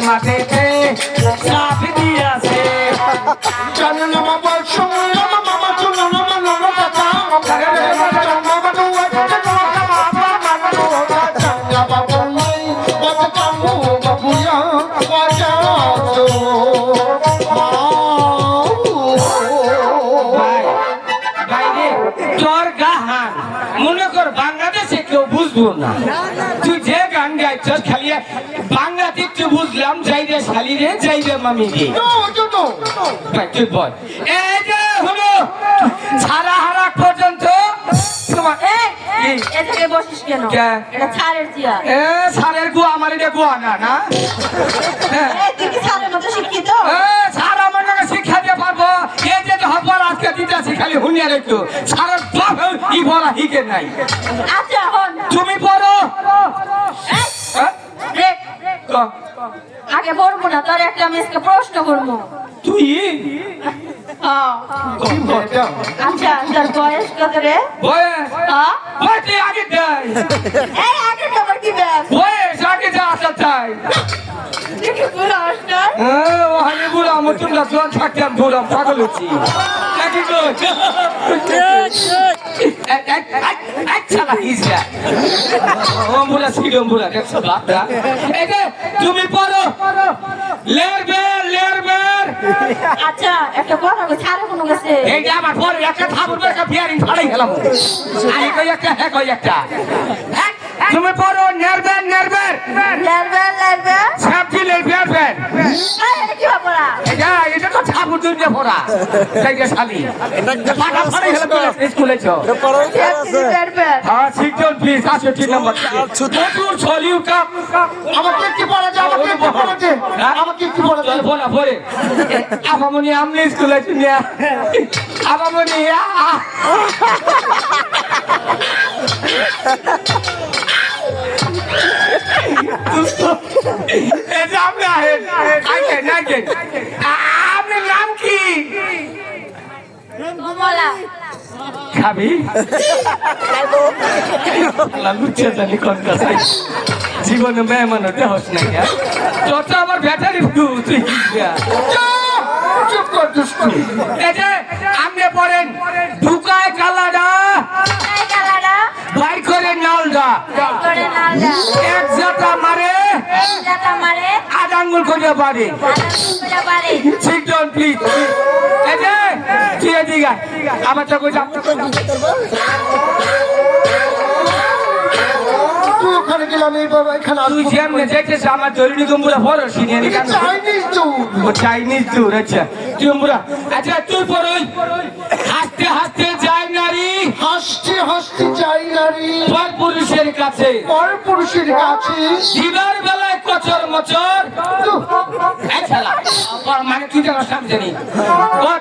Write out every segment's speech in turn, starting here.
মাটিতে চাপ দিয়াছে জানো না বাবা শুনলো না মামা শুনলো না মামা চাচা জানো বাবা চাচা বাবা নাই বাবা কামু বাবুয়া বাজা তো বাইরে তোর গাহান মনে কর বাংলাদেশে কেউ বুঝবো না তুই যে গান গাইছস খালি বাংলাতে একটু বুঝলাম যাই রে শালি রে যাই রে মামি রে ভাই তুই বল এই যে হলো সারা হারা পর্যন্ত তোমার এখানে বসিস কেন? এটা ছাড়ের চেয়ার। সারের গুয়া আমার এটা গুয়া না না তুই কি ছাড়ের মতো শিক্ষিত? সার আমার নাকি শিক্ষা দিয়ে পারবো এই যে হবার আজকে দিতেছি খালি হুনিয়া রেখো সারের বাপ ই বলা হিকে নাই আচ্ছা হন তুমি পড়ো আগে বলবো না তোর একটা মেসকে প্রশ্ন করবো তুই আচ্ছা তোর বয়স কত রে? বয়স বয়স আগে দেয় এই আগে খবর কি ব্যাস বয়স আগে যা আসা চাই দেখি পুরো অস্টার ওখানে বুড়া মতন না জোয়ান থাকতাম বুড়া পাগল হচ্ছি তুমি পড়ো আচ্ছা একটা কথা কই ছাড়ে কোনো গেছে এই যে আমার পরে একটা থাবুর একটা বিয়ারিং ফাড়াই গেলাম আমি কই একটা হ্যাঁ কই একটা তুমি পড়ো নেরবেন নেরবেন লেরবে লেরবে সবজি লেরবেন এই কি পড়া এটা তো থাবুর দুনিয়া পড়া তাই যে শালি পাটা ফাড়াই গেলাম স্কুলে চ লেরবে হ্যাঁ শিখজন প্লিজ 68 নম্বর প্রচুর সলিউ কাপ আমাকে কি পড়া যায় আমাকে কি পড়া যায় আমাকে কি পড়া যায় বলা পড়ে আপামনি আমনি স্কুলে চিনিয়া আপামনি আপনার নাম কি কমলা খাবি লুচ্ছা জানি কোন কথা জীবনে মেহমান হতে হস না তোর আমার ব্যাটারি তুই চুপ কর দুষ্টু আপনি পড়েন ঢুকায় কালাডা ভাই করে নালডা করে নালদা এক জাতা মারে জাতা মারে আট আঙ্গুল করে পারে করে পারে সিট ডাউন প্লিজ এই যে তুই এদিকে আমার তো কই যাব তুই ওখানে গেলাম এই বাবা এখানে তুই যেমনে দেখছিস আমার জরুরি গম্বুরা বড় সিনিয়ে নি কেন চাইনিজ তো ও চাইনিজ দূর আচ্ছা তুই গম্বুরা আচ্ছা তুই পড়ই হাসতে হাসতে যায় নারী হাসতে হাসতে যাই নারী পর পুরুষের কাছে পর পুরুষের কাছে দিবার বেলায় কচর মচর মানে তুই জানা সামনে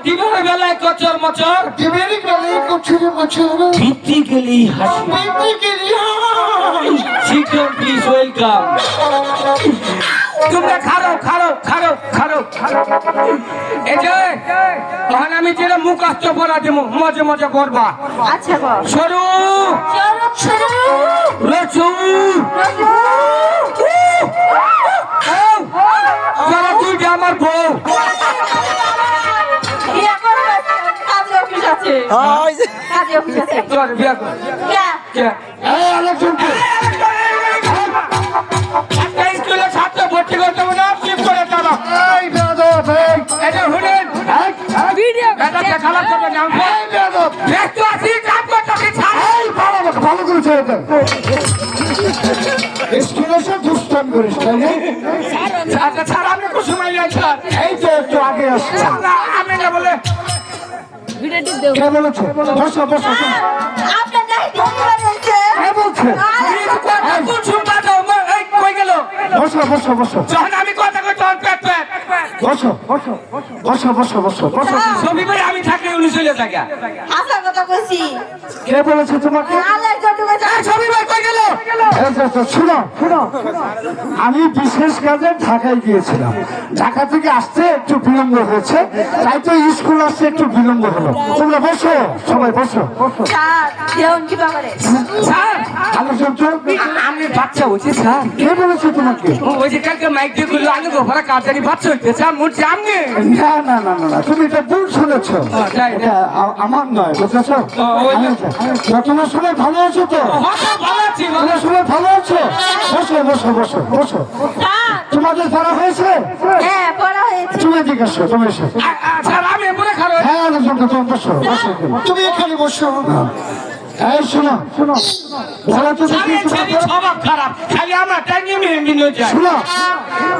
দিবার বেলায় কচর মচর জীবের গেলে কচুরে মচুরে ভিত্তি গেলি হাসি বেটি গেলি শিক্ষক প্লিজ ওয়েলকাম তোমরা খারো এই যে তখন আমি যেটা মুখাস্ত পড়া দেবো মজা মজা করবা আচ্ছা গো সরু শুরু রচু যারা তুই যে আমার বউ বিয়া করবে কাজে অফিস আছে কাজে অফিস আছে তোর বিয়া কর কে এই আলোচনা একটা স্কুলে ছাত্র ভর্তি করতে হবে না ফ্লিপ করে তারা এই বেয়াদব এই এটা হুনেন ভিডিও এটা খারাপ করবে না এই বেয়াদব একটু আসি কাজ করতে ছাড় এই ভালো করে ছেড়ে দেন স্কুলে সব দুষ্টান করিস তাই না আচ্ছা ছাড় আপনি কুসুমাই স্যার এই তো একটু আগে আসছে আমি না বলে কে বলেছে বসো বসো আপনার নাই ধন্যবাদ বলছে কে বলছে কুসুম বাজাও কই গেল বসো বসো বসো যখন আমি কথা কই তখন পেট পেট বসো বসো বসো বসো বসো বসো ছবি ভাই আমি থাকলে উনি চলে থাকে হাসা কথা কইছি কে বলেছে তোমাকে আল্লাহ যত বাথরুমে যাও। ছবি ভাই কই গেল? শুনো আমি বিশেষ কাজে ঢাকায় গিয়েছিলাম, ঢাকা থেকে আসতে একটু বিলম্ব হয়েছে, তাই তো স্কুল আসতে একটু বিলম্ব হলো। তোমরা বসো, সবাই বসো। স্যার দেউন কি ব্যাপারে? স্যার আলোচনা আমি বাচ্চা হইছে স্যার। কে বলেছে তোমাকে? ওই যে কালকে মাইক দিয়ে কইলো আমি গোফরা কাটারি বাচ্চা হইছে স্যার মোর সামনে। না না না না না, তুমি এটা ভুল শুনেছ। তাই না? এটা আমার নয়, বুঝেছ? ঘটনার সময় ভালো আছো তো? ভালো আছি ভালো। ঘটনার সময় ভালো আছো? বসো বসো বসো বসো। স্যার তোমাদের পড়া হয়েছে? হ্যাঁ পড়া হয়েছে। তুমি এদিকে আসো, তুমি এসো। স্যার আমি এমন খারাপ। হ্যাঁ আলোচনা, তুমি বসো বসো। তুমি এখানে বসো। এই শোনো শোনো, ভালো তো দেখি আমি ছেলে স্বভাব খারাপ, খালি আমার টাইমে মিনো যায়। শোনো,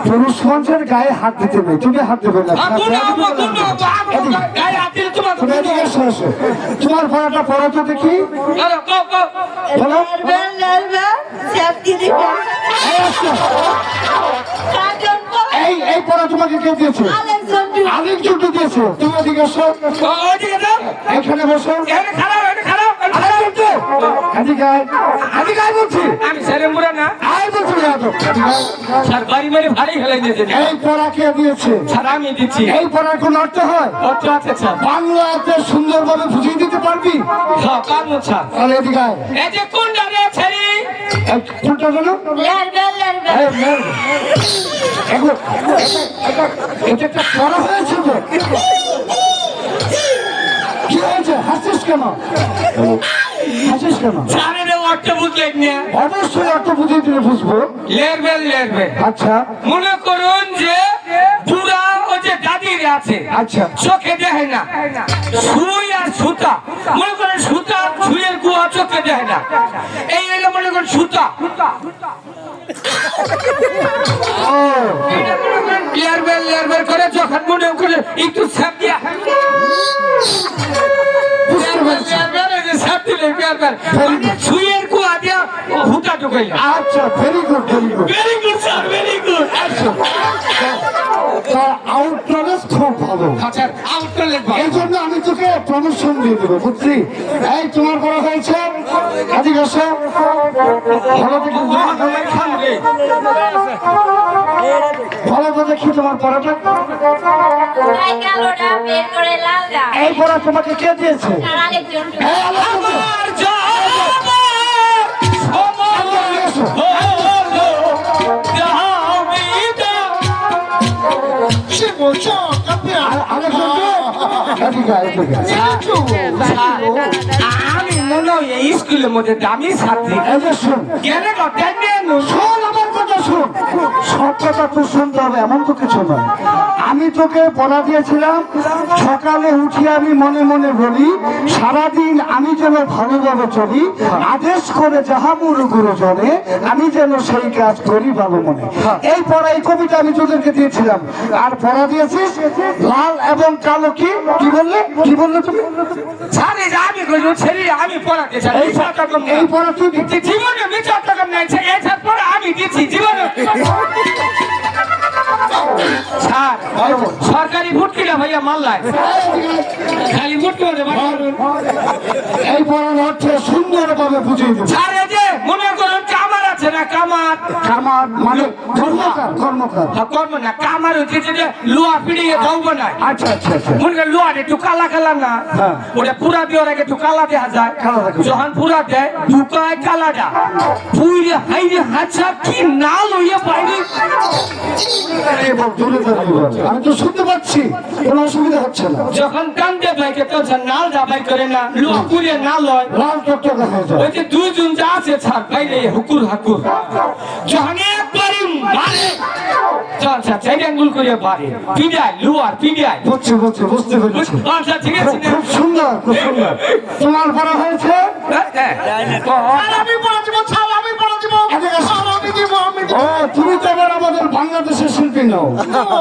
পুরুষ মানুষের গায়ে হাত দিতে নেই, তুমি হাত দেবে না। গায়ে হাত দিলে তোমার তুমি এদিকে এসো, এসো। তোমার পড়াটা পড়া তো দেখি। আরে কও কও। বলো। লালবা সেফটি দিতে। এই আসো। কাজন পড়া এই পড়া তোমাকে কে দিয়েছে? আলেকজান্ডার। আরেক জুটো দিয়েছে। তুমি এদিকে এসো, ওইদিকে যাও। এখানে বসো। এখানে খারাপ, এখানে খারাপ। এদিকে আয়, এদিকে আয় বলছি। আমি ছেলে মুরা না। আয় বলছি না তো। এদিকে আয়। স্যার বাড়ি মারি ভারী খেলে দিয়েছে। এই পড়া কে দিয়েছে? স্যার আমি দিচ্ছি। এই পড়ার কোন অর্থ হয়? কত আছে স্যার? বাংলাতে সুন্দরভাবে বুঝিয়ে দিতে পারবি? হ্যাঁ পারবো স্যার। তাহলে এদিকে আয়। এই যে কোন ডালে ছেলে? এই কোনটা যেন? লালবা। এই মেয়ে। এগুলো- এটা একটা পড়া হয়েছে তো? কি হয়েছে? হাসিস কেন? হাসিস কেন? স্যার এটা অর্থ বুঝলেন না? অবশ্যই অর্থ বুঝিয়ে দিলে বুঝবো। লেরবেল লেরবেল। আচ্ছা মনে করুন যে পুরা ও যে দাদির আছে, আচ্ছা চোখে দেখে না, সুই আর সুতা। মনে করেন সুতা সুইয়ের গুয়া চোখে দেখে না, এই হলো মনে করেন সুতা। ও লেরবেল লেরবেল করে যখন মনে করে একটু ছাপ দিয়া বুঝতে পেরেছি। সুইয়ের গুয়া দিয়া হুতা ঢুকাইলা। আচ্ছা very good very good. Very good sir, very good. তার আউট নলেজ খুব ভালো। আচ্ছা আউট করলে এই জন্য আমি তোকে প্রমোশন দিয়ে দেবো, বুঝলি? এই তোমার করা হয়েছে, এদিকে এসো। ভালো দেখি, ভালো তো দেখি তোমার পড়াটা। তাই কালোটা বের করে লালদা। এই পড়া তোমাকে কে দিয়েছে? আর আলেকজান্ডার। এই আলোচনা। আমার যাবার সময় এসো। হলো, জামিদা। আমি মনে হয় এই স্কুলের মধ্যে দামি ছাত্রী গেলে শোন আমার কথা, শোন। সব কথা তো শুনতে হবে, এমন তো কিছু নয়। আমি তোকে পড়া দিয়েছিলাম, সকালে উঠে আমি মনে মনে বলি সারাদিন আমি যেন ভালোভাবে চলি, আদেশ করে যাহা মুরু গুরু জনে, আমি যেন সেই কাজ করি ভালো মনে। এই পড়া, এই কবিতা আমি তোদেরকে দিয়েছিলাম। আর পড়া দিয়েছিস লাল এবং কালো। কি কি বললে, কি বললে তুমি? ছাড়ি আমি কইলো ছেড়ে আমি পড়াতে চাই। এই পড়া তুই জীবনে বিচার টাকা নাই, এই ছাড় পড়া আমি দিচ্ছি জীবনে। স্যার সরকারি ভোট কিনা ভাইয়া মাল্লায় খালি ভোট করে এই পড়ার অর্থ সুন্দরভাবে বুঝিয়ে দেবো। স্যার এই যে মনে করুন কামার আছে না, কামার কামার মানে কর্মকার, কর্মকার। কর্ম না, কামার হচ্ছে যে লোহা পিড়িয়ে ধরবো না। আচ্ছা আচ্ছা আচ্ছা। মনে করেন লোহার একটু কালা কালা না, হ্যাঁ। ওটা পুরা দেওয়ার আগে একটু কালা দেওয়া যায়। কালা দেখা যায়। যখন পুরা দেয় ঢুকায় কালাটা পুইরে হাইরে হাঁচা কি না লইয়া বাইরে। আমি তো শুনতে পাচ্ছি, কোনো অসুবিধা হচ্ছে না। যখন কান্দে বাইকে তখন নাল দাবাই করে না, লোহা পুড়িয়ে না লয়। লাল টকটকা হয়ে যায়। ওই যে দুইজন যা আছে ছাড় বাইরে হুকুর হাকুর যখন একবারই মারে আচ্ছা চাই আঙ্গুল করে বাড়ে পিড়ায় লোহার পিড়ায়। বুঝছি বুঝছি, বুঝতে পেরেছি। আচ্ছা ঠিক আছে না? খুব সুন্দর, খুব সুন্দর। তোমার পড়া হয়েছে? আমি পড়া দিব ছাড়, আমি পড়া দিব। ও তুমি তো এবার আমাদের বাংলাদেশের শিল্পী নাও,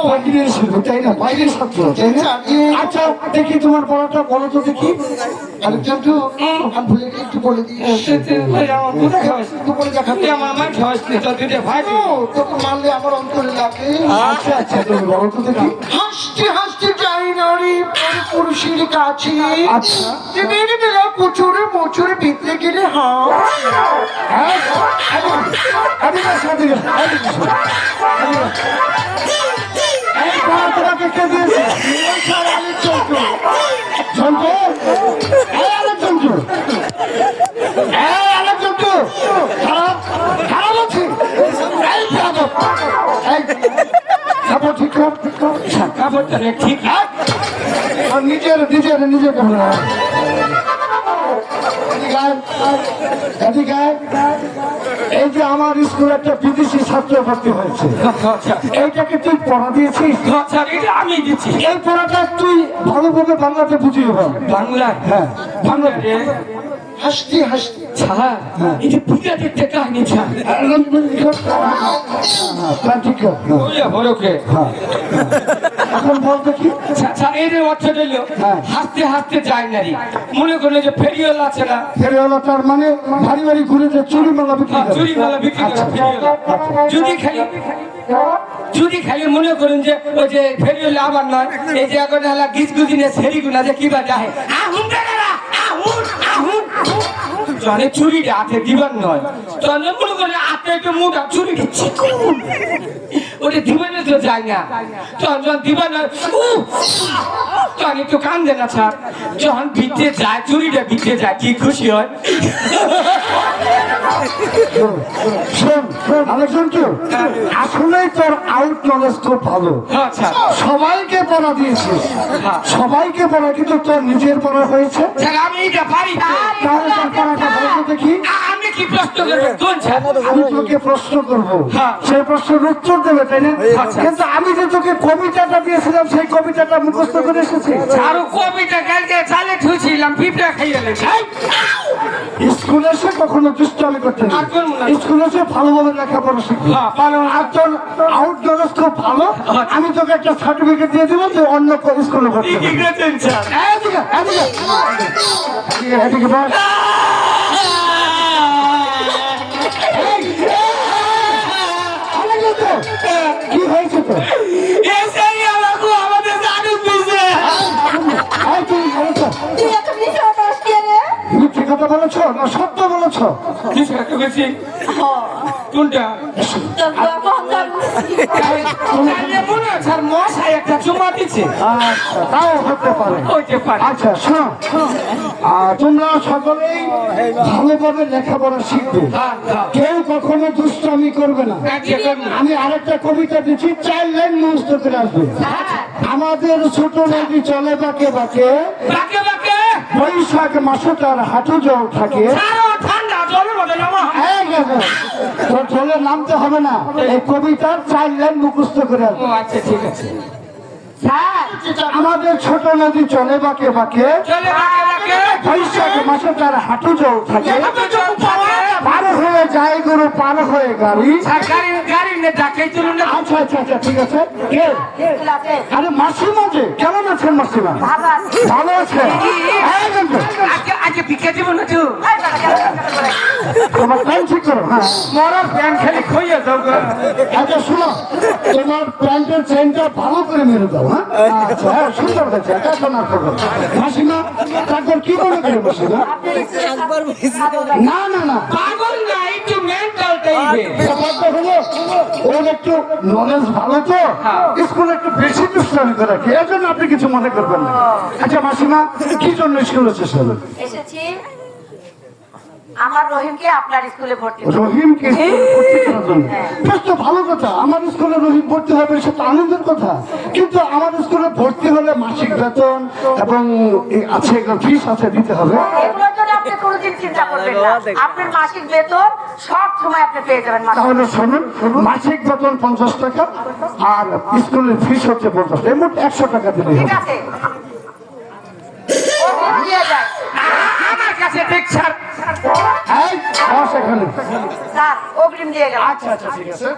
বাইরের শিল্পী তাই না, বাইরের ছাত্র তাই না? আচ্ছা দেখি তোমার পড়াটা বলো তো দেখি। আলেকজান্ডার, আমি ভুলে গিয়ে একটু বলে দিই। তোকে মারলে আমার অন্তরে লাগে। আচ্ছা আচ্ছা তুমি বলো তো দেখি। হাসতে হাসতে যাই নারী পুরুষের কাছে, আচ্ছা। দিনের বেলা প্রচুরে মোচুরে ভিতরে গেলে হাস এদিকে এসো, এদিকে এসো। এই পড়া তোমাকে কে দিয়েছে? এই স্যার আলিফ জন্টু। জন্টু? এই আলিফ জন্টু। এই আলিফ জন্টু। খারাপ, খারাপ বলছি। এই বেয়াদব। এই, কাপড় ঠিক কর, ঠিক কর। কাপড়টা রে ঠিক আর নিজের কাপড়। এদিকে আয়। এই যে আমার স্কুলে একটা বিদেশি ছাত্র ভর্তি হয়েছে, আচ্ছা এইটাকে তুই পড়া দিয়েছিস? আচ্ছা এটা আমি দিচ্ছি এই পড়াটা তুই ভালোভাবে বাংলাতে বুঝিয়ে বল। বাংলায় হ্যাঁ, বাংলা রে হাসতি হাসতি ছাড় এটা বিরাট একটা কাহিনী ছাড় ঠিক আছে। ওইয়া বড়কে হ্যাঁ, এখন বল দেখি। ছাড় এর অর্থ হইল হ্যাঁ। হাসতে হাসতে যায় নারী মনে করলে যে ফেরিওয়ালা আছে না ফেরিওয়ালা তার মানে ভারী ভারী ঘুরে যে চুরি মালা বিক্রি করে। চুরি মালা বিক্রি করে আচ্ছা, ফেরিওয়ালা যদি খালি মনে করেন যে ওই যে ফেরিওয়ালা আবার নয় এই যে এখন হেলা গিজ গুজিনে সেরি গুনা যে কিবা যায় আহুন দাদা আহুন আহুন জানে চুরিটা হাতে দিবার নয় তাহলে মনে করে হাতে একটু মোটা চুরিটা চিকুন ওটা দিবানে তো যায় না তখন দিবার নয় তখন একটু কান্দে না ছাড় যখন ভিতরে যায় চুরিটা ভিতরে যায় কি খুশি হয় শোন, আলেকজান্ডার, আসলেই তোর আউট নলেজ খুব ভালো। আচ্ছা সবাইকে পড়া দিয়েছিস, হ্যাঁ। সবাইকে পড়া, কিন্তু তোর নিজের পড়া হয়েছে। স্যার আমি এটা পারি না। তাহলে তোর পড়াটা বলতে দেখি। আমি কি প্রশ্ন করবো কোন স্যার আমি তোকে প্রশ্ন করবো, হ্যাঁ। সেই প্রশ্নের উত্তর দেবে, তাই না? আচ্ছা। কিন্তু আমি যে তোকে কবিতাটা দিয়েছিলাম সেই কবিতাটা মুখস্থ করে এসেছিস। আরো কবিতা কালকে চালে ঠুছিলাম পিঁপড়া খাইয়ে লেছে স্কুলে এসে কখনো দুষ্টামি করতে নেই। আর করবো না। স্কুলে এসে ভালোভাবে লেখাপড়া শিখবি। হ্যাঁ, ভালো। আর তোর আউট নলেজ খুব ভালো। আমি তোকে একটা সার্টিফিকেট দিয়ে দিব যে অন্য স্কুলে ভর্তি কি হবি। করেছেন স্যার এদিকে, এদিকে। এদিকে বল। কি হয়েছে তো? এসেই আমাকে আমাদের জানু দিছে তুমি বলেছো, তুই এত মিশে কথা আসছে রে? মিথ্যে কথা বলেছো না সত্য বলেছো? কিছু একটা বলছি কোনটা তোর বাবা কখন যাবো? তাহলে মনে হয় স্যার মশাই একটা চুমা দিচ্ছে আচ্ছা, তাও হতে পারে। হইতে পারে আচ্ছা শোনো, তোমরা সকলেই ভালোভাবে লেখাপড়া শিখবে, হ্যাঁ, হ্যাঁ। কেউ কখনো দুষ্টামি করবে না। আচ্ছা, করবো না। আমি আরেকটা কবিতা দিচ্ছি, 4 লাইন মুখস্থ করে আসবে। আমাদের ছোট নদী চলে বাঁকে বাঁকে, বাকে বাকে বৈশাখ মাসে তার হাঁটু জল থাকে। আরো ঠান্ডা জলের মধ্যে নামা এই দেখো, তোর জলে নামতে হবে না, এই কবিতার 4 লাইন মুখস্থ করে আসবে। ও আচ্ছা ঠিক আছে আমাদের ছোট নদী চলে বাঁকে বাঁকে, চলে বাকে বাকে বৈশাখ মাসে তার হাঁটু জল থাকে। হাঁটু জল থাকে। পার হয়ে যায় গরু, পার হয়ে গাড়ি। স্যার গাড়ি নিয়ে ডাকাই চলুন না আচ্ছা আচ্ছা আচ্ছা, ঠিক আছে। কে? ক্লাসে আরে মাসিমা যে, কেমন আছেন মাসিমা? ভালো আছে। ভালো আছে? এই কিন্তু, আজকে ভিক্ষা দিব না তো তোমার প্যান্ট ঠিক করো। হ্যাঁ, মরার প্যান খালি খইয়া যাও গো। আচ্ছা শোনো, তোমার প্যান্টের চেনটা ভালো করে মেরে দাও। হ্যাঁ, আচ্ছা, হ্যাঁ, সুন্দর হয়েছে, এটা শোনার কথা। মাসিমা, তারপর কি মনে করে মাসিমা? না না না, পাগল না একটু মেন্টাল টাইপের ব্যাপারটা হলো ওর একটু নলেজ ভালো তো, স্কুলে একটু বেশি দুষ্টামি করে রাখে, এর জন্য আপনি কিছু মনে করবেন না। আচ্ছা মাসিমা, কি জন্য স্কুলে এসেছেন? এসেছি আমার রহিমকে আপনার স্কুলে ভর্তি করতে। রহিমকে স্কুলে ভর্তি করার জন্য? বেশ তো ভালো কথা, আমার স্কুলে রহিম ভর্তি হবে সেটা আনন্দের কথা, কিন্তু আমার স্কুলে ভর্তি হলে মাসিক বেতন এবং আছে ফিস আছে, দিতে হবে। এগুলোর জন্য আপনি কোনোদিন চিন্তা করবেন না, আপনার মাসিক বেতন সব সময় আপনি পেয়ে যাবেন মাসে। তাহলে শুনুন, মাসিক বেতন 50 টাকা আর স্কুলের ফিস হচ্ছে 50 টাকা, মোট 100 টাকা দিলেই ঠিক হবে। আছে ও দিয়ে যায় আমার কাছে দেখ স্যার এই, বস এখানে। স্যার অগ্রিম দিয়ে গেল। আচ্ছা আচ্ছা, ঠিক আছে।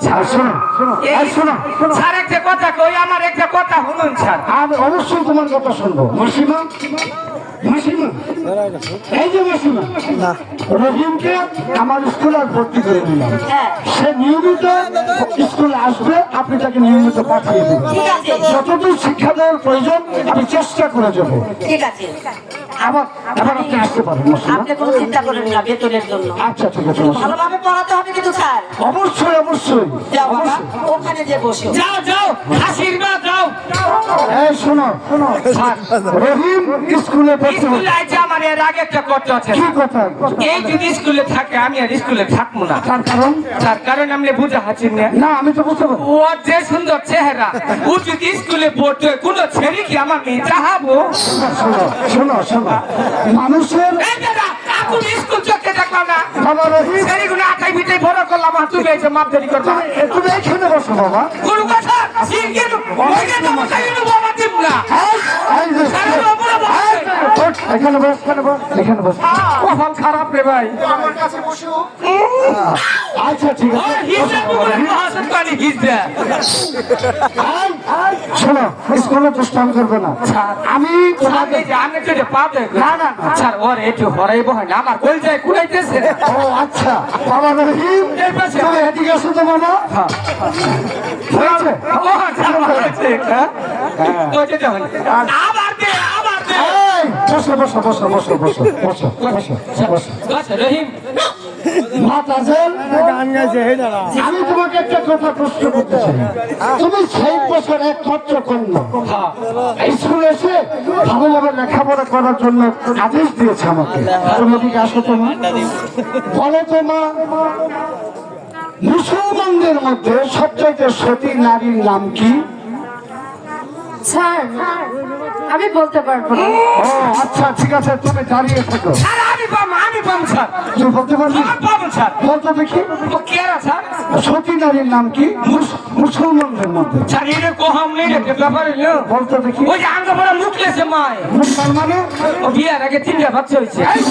স্যার শোনো, এই শোনো, স্যার একটা কথা কই আমার একটা কথা শুনুন স্যার আমি অবশ্যই তোমার কথা শুনবো। মাসিমা, মাসিমা, এই যে মাসিমা, রহিমকে আমার স্কুলে আর ভর্তি করে দিলাম। হ্যাঁ সে নিয়মিত স্কুলে আসবে, আপনি তাকে নিয়মিত পাঠিয়ে দেবেন। ঠিক আছে যতদূর শিক্ষা দেওয়ার প্রয়োজন আমি চেষ্টা করে যাবো। ঠিক আছে আবার আবার আপনি আসতে পারেন মশাই। আপনি কোনো চিন্তা করেন না বেতনের জন্য। আচ্ছা ঠিক আছে মশাই। ভালোভাবে পড়াতে হবে কিন্তু স্যার। অবশ্যই অবশ্যই যাও বাবা, ওখানে যে বসো। যাও যাও হাসির মা যাও এই শোনো থাক, রহিম স্কুলে পড়তে স্কুলে আইছে আমার এর আগে একটা করতে আছে কি কথা এই যদি স্কুলে থাকে আমি আর স্কুলে থাকবো না তার কারণ তার কারণ আমি বুঝা হাসি না না আমি তো বুঝতে পারি ওর যে সুন্দর চেহারা ও যদি স্কুলে পড়তে হয়, কোনো ছেড়ে কি আমার মেয়ে চাহাবো শোনো শোনো শোনো মানুষের এই দাদা এখন স্কুল চোখে দেখলাম না বাবা রহিম ছেড়েগুলো আটাই বিটাই বড় করলাম আর তুমি এসে মাপ দেরি করবা তুমি এখানে বসো বাবা কোনো কথা কিন্তু ওইটা তো আমাকে কিন্তু বাবা দিব না এই যে, সারা বড় ভাই ওঠ, এখানে বস এখানে বস কপাল খারাপ রে ভাই আমার কাছে বসো। আচ্ছা ঠিক ওই আছে হিজা বলে হাসন পানি হিজা শোনো স্কুলে দুষ্টামি করবে না আমি তোমাকে আমি তো পা দেখ না, না, না। স্যার ওর একটু হরাইব হয় না আমার কল যায় কুড়াইতেছে ও আচ্ছা বাবা রহিম এই পাশে। তুমি এদিকে এসো তো বাবা হয়েছে ও স্যার হয়েছে হ্যাঁ ওই যে দেখুন আবার দে এই, বসো বসো বসো বসো বসো বসো বসো বসো আচ্ছা রহিম মাতাজেল আমি তোমাকে একটা কথা প্রশ্ন করতে চাই তুমি 6 বছর এক মাত্র কন্যা স্কুলে এসে ভালোভাবে লেখাপড়া করার জন্য আদেশ দিয়েছে আমাকে তুমি এদিকে আসো তোমা বলো তোমা মুসলমানদের মধ্যে সবচাইতে সতী নারীর নাম কি? স্যার আমি বলতে পারবো না। ও আচ্ছা ঠিক আছে তুমি দাঁড়িয়ে থাকো স্যার আমি পাম স্যার তুমি বলতে পারবি আমার পাবো স্যার বলতে দেখি ও কে রা স্যার সতী নারীর নাম কি মুসলমানদের মধ্যে স্যার এটা কোহাম নেই রে ব্যাপারে লো বলতে দেখি ওই যে আঙ্গ বড় লুকলেছে মায় মুসলমান মানে ও বিয়ার আগে তিনটা বাচ্চা হয়েছে এই,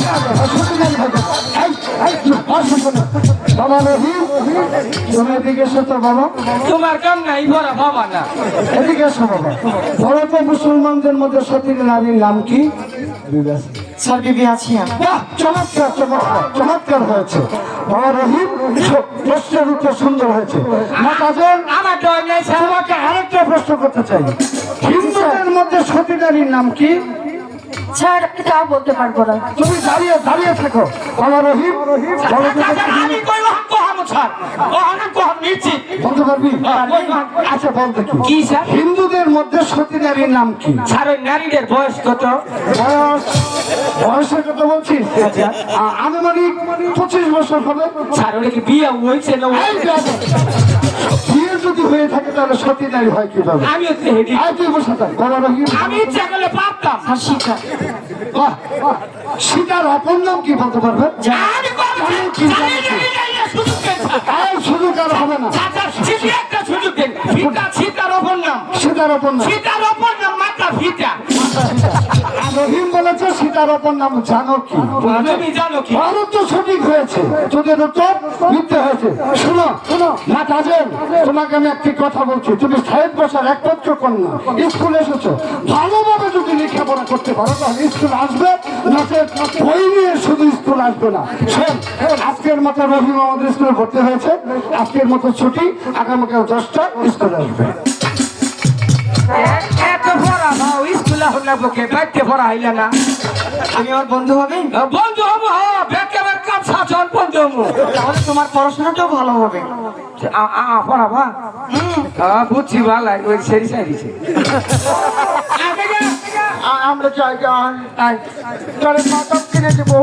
সতী নারী হবে। এই, এই, বসো শোনো। বাবা রহিম তুমি এদিকে এসো তো বাবা তোমার কাম নাই বড় বাবা না এদিকে এসো বাবা বলো তো মুসলমানদের মধ্যে সতী নারীর নাম কি? স্যার বিবি আছি আমি। বাহ, চমৎকার চমৎকার চমৎকার হয়েছে বাবা রহিম প্রশ্নের উত্তর সুন্দর হয়েছে মাতাজের আমার ডর নেই স্যার তোমাকে আরেকটা প্রশ্ন করতে চাই হিন্দুদের মধ্যে সতী নারীর নাম কি? স্যার আপনি তাও বলতে পারবো না। তুমি দাঁড়িয়ে দাঁড়িয়ে থাকো বাবা রহিম বলো তো আচ্ছা, আমি কই কোহাম স্যার কোহাম কোহাম নিশ্চিত বলতে পারবি আচ্ছা বল দেখি কি স্যার হিন্দুদের মধ্যে সতী নারীর নাম কি? স্যার ওই নারীদের বয়স কত বয়স বয়সের কথা বলছিস আনুমানিক 25 বছর হবে স্যার ওটা কি বিয়ে হয়েছে না এই দেখো, বিয়ে যদি হয়ে থাকে তাহলে সতী নারী হয় কিভাবে? আমিও তো হেডি আয় তুই বসে থাক বাবা রহিম আমি ইচ্ছা করলে পারতাম স্যার শিখা বাহ, বাহ। সীতার অপর নাম কি বলতে পারবে? আমি করবো কি জানো কি? সুযোগ দেন স্যার। এই শুধু কার হবে না স্যার, সিটি একটা সুযোগ দেন সীতার অপর নাম সীতার অপর নাম সীতার অপর নাম মাতা ফিতা আর রহিম বলেছে সীতার অপর নাম জানো কি? তুমি জানো কি ভারত তো সঠিক হয়েছে তোদের উত্তর মিথ্যে হয়েছে শোনো মা তাজেল তোমাকে আমি একটি কথা বলছি তুমি 6 বছর একমাত্র কন্যা স্কুলে এসেছো ভালোভাবে যদি লেখাপড়া করতে পারো তাহলে স্কুল আসবে নচেত বই নিয়ে শুধু স্কুল আসবে না শোন আজকের মতো রহিম আমাদের স্কুলে ভর্তি হয়েছে আজকের মতো ছুটি আগামীকাল 10টা স্কুলে আসবে এত পড়া ভাও স্কুলে হলে বুকে বাইতে পড়া হইলে না আমি আমার বন্ধু হবে, বন্ধু হবো ব্যাকে ব্যাক কাপ সাচন বন্ধু হবো তাহলে তোমার পড়াশোনাটাও ভালো হবে। পড়াবা বুঝছি ভালো ওই সেরি সাইডিছে আমরা জায়গা তারে মাদক কিনে দেবো